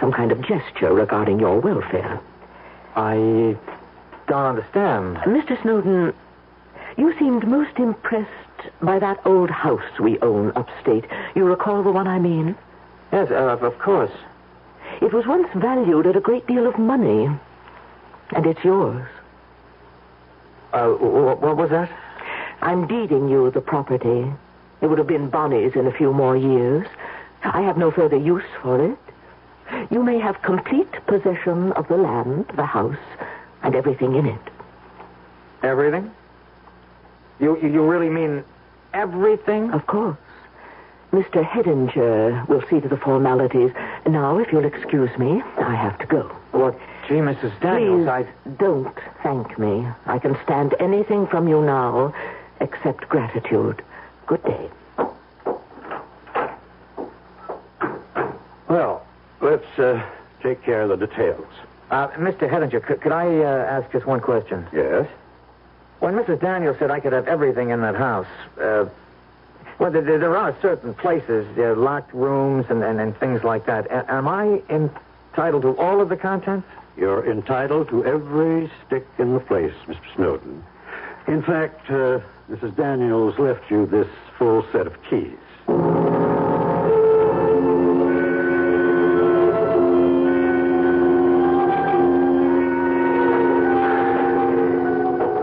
Speaker 2: Some kind of gesture regarding your welfare.
Speaker 3: I don't understand.
Speaker 2: Mr. Snowden, you seemed most impressed by that old house we own upstate. You recall the one I mean?
Speaker 3: Yes, of course.
Speaker 2: It was once valued at a great deal of money. And it's yours.
Speaker 3: What was that?
Speaker 2: I'm deeding you the property. It would have been Bonnie's in a few more years. I have no further use for it. You may have complete possession of the land, the house, and everything in it.
Speaker 3: Everything? You really mean everything?
Speaker 2: Of course. Mr. Hedinger will see to the formalities. Now, if you'll excuse me, I have to go.
Speaker 3: Well, gee, Mrs. Daniels,
Speaker 2: Please don't thank me. I can stand anything from you now except gratitude. Good day.
Speaker 10: Well, let's take care of the details.
Speaker 3: Mr. Hedinger, could I ask just one question?
Speaker 10: Yes?
Speaker 3: When Mrs. Daniels said I could have everything in that house, well, there are certain places, locked rooms and things like that. Am I entitled to all of the contents?
Speaker 10: You're entitled to every stick in the place, Mr. Snowden. In fact, Mrs. Daniels left you this full set of keys.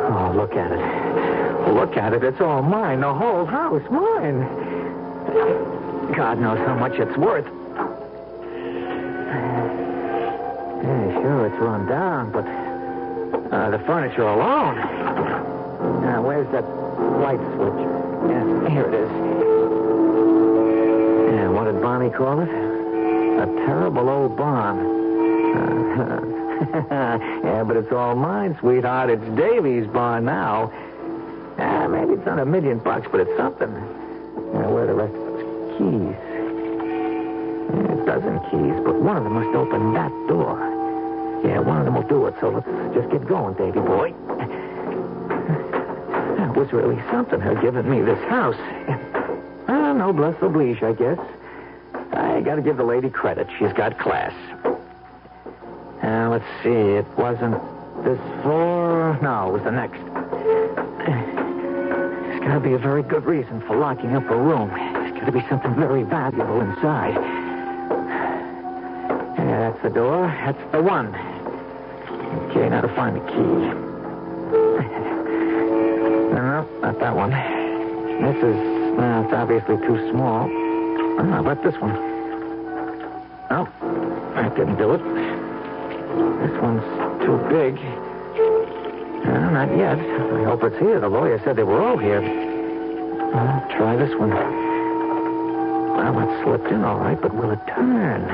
Speaker 3: Oh, look at it. Look at it. It's all mine. The whole house, mine. God knows how much it's worth. Yeah, sure, it's run down, but the furniture alone. Now, where's that light switch? Yeah, here it is. Yeah, what did Bonnie call it? A terrible old barn. Yeah, but it's all mine, sweetheart. It's Davy's barn now. Maybe it's not $1 million, but it's something. Where are the rest of those keys? A dozen keys, but one of them must open that door. Yeah, one of them will do it, so let's just get going, Davy boy. That was really something, her giving me this house. Noblesse oblige, I guess. I gotta give the lady credit. She's got class. Let's see. It wasn't this floor. No, it was the next. There's gotta be a very good reason for locking up a room. There's gotta be something very valuable inside. Yeah, that's the door. That's the one. Okay, now to find the key. No, not that one. This is, it's obviously too small. How about this one? No, that didn't do it. This one's too big. No, not yet. I hope it's here. The lawyer said they were all here. I'll try this one. Well, it slipped in all right, but will it turn?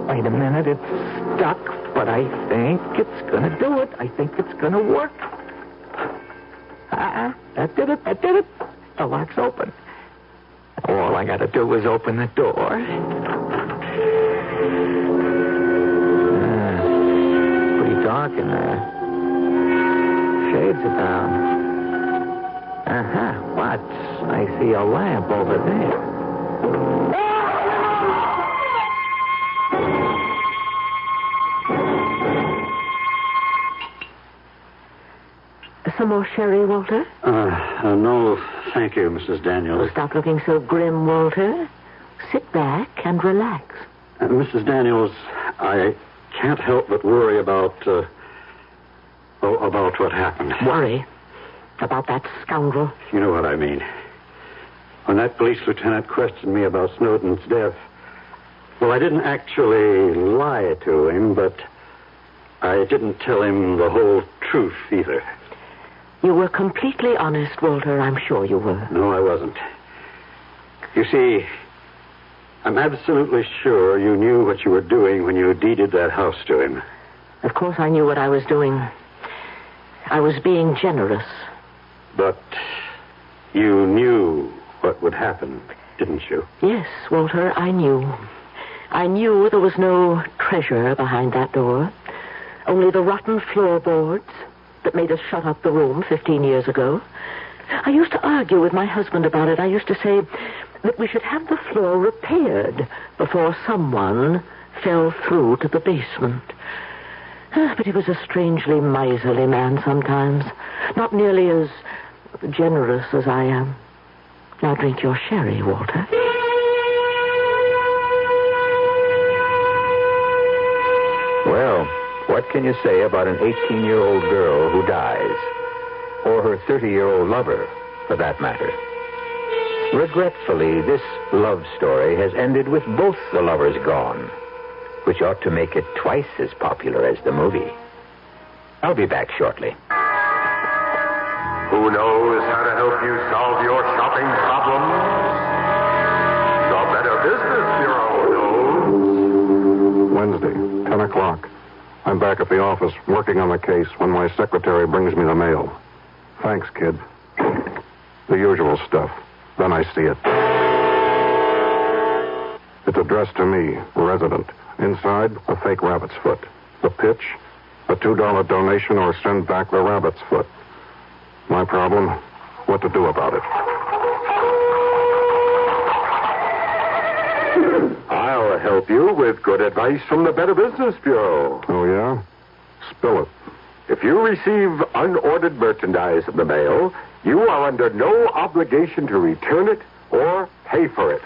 Speaker 3: Wait a minute, it's stuck, but I think it's going to do it. I think it's going to work. That did it. The lock's open. All I got to do is open the door. Pretty dark in there. Shades are down. What? I see a lamp over there.
Speaker 2: Some more sherry, Walter?
Speaker 10: No, thank you, Mrs. Daniels.
Speaker 2: Stop looking so grim, Walter. Sit back and relax.
Speaker 10: Mrs. Daniels, I can't help but worry about what happened.
Speaker 2: Worry? About that scoundrel?
Speaker 10: You know what I mean. When that police lieutenant questioned me about Snowden's death, well, I didn't actually lie to him, but I didn't tell him the whole truth either.
Speaker 2: You were completely honest, Walter. I'm sure you were.
Speaker 10: No, I wasn't. You see, I'm absolutely sure you knew what you were doing when you deeded that house to him.
Speaker 2: Of course I knew what I was doing. I was being generous.
Speaker 10: But you knew what would happen, didn't you?
Speaker 2: Yes, Walter, I knew. I knew there was no treasure behind that door. Only the rotten floorboards that made us shut up the room 15 years ago. I used to argue with my husband about it. I used to say that we should have the floor repaired before someone fell through to the basement. But he was a strangely miserly man sometimes. Not nearly as generous as I am. Now drink your sherry, Walter.
Speaker 1: Well, what can you say about an 18-year-old girl who dies? Or her 30-year-old lover, for that matter? Regretfully, this love story has ended with both the lovers gone, which ought to make it twice as popular as the movie. I'll be back shortly.
Speaker 5: Who knows how to help you solve your shopping problems? The Better Business Bureau knows. Wednesday, 10 o'clock. I'm back at the office working on the case when my secretary brings me the mail. Thanks, kid. The usual stuff. Then I see it. It's addressed to me, resident. Inside, a fake rabbit's foot. The pitch, a $2 donation or send back the rabbit's foot. My problem, what to do about it. I'll help you with good advice from the Better Business Bureau. Oh, yeah? Spill it. If you receive unordered merchandise in the mail, you are under no obligation to return it or pay for it.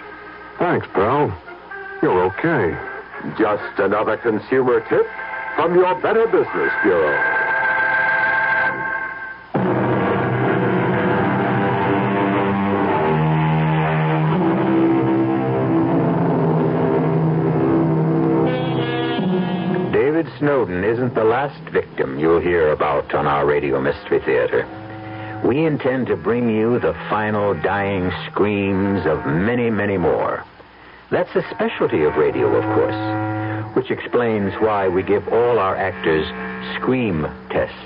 Speaker 5: Thanks, pal. You're okay. Just another consumer tip from your Better Business Bureau.
Speaker 1: David Snowden isn't the last victim you'll hear about on our Radio Mystery Theater. We intend to bring you the final dying screams of many, many more. That's a specialty of radio, of course, which explains why we give all our actors scream tests.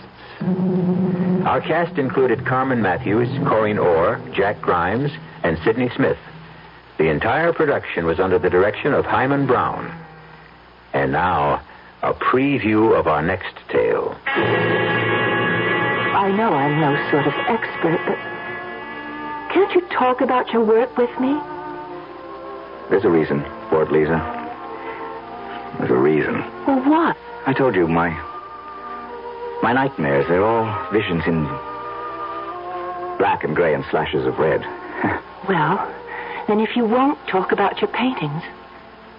Speaker 1: Our cast included Carmen Matthews, Corinne Orr, Jack Grimes, and Sidney Smith. The entire production was under the direction of Himan Brown. And now, a preview of our next tale.
Speaker 2: I know I'm no sort of expert, but can't you talk about your work with me?
Speaker 3: There's a reason for it, Lisa. There's a reason.
Speaker 2: Well, what?
Speaker 3: I told you, my nightmares, they're all visions in black and gray and slashes of red.
Speaker 2: Well, then if you won't talk about your paintings,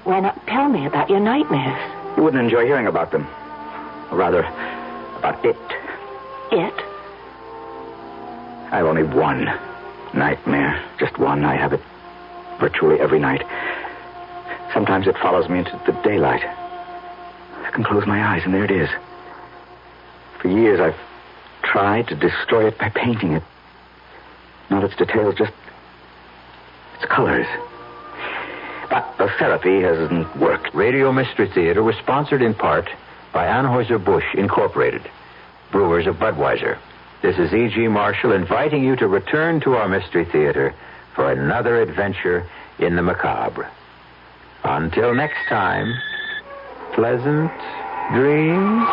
Speaker 2: why not tell me about your nightmares?
Speaker 3: You wouldn't enjoy hearing about them. Or rather, about it.
Speaker 2: It?
Speaker 3: I have only one nightmare. Just one. I have it virtually every night. Sometimes it follows me into the daylight. I can close my eyes, and there it is. For years, I've tried to destroy it by painting it. Not its details, just its colors. But the therapy hasn't worked.
Speaker 1: Radio Mystery Theater was sponsored in part by Anheuser-Busch Incorporated, brewers of Budweiser. This is E.G. Marshall inviting you to return to our Mystery Theater for another adventure in the macabre. Until next time, pleasant dreams.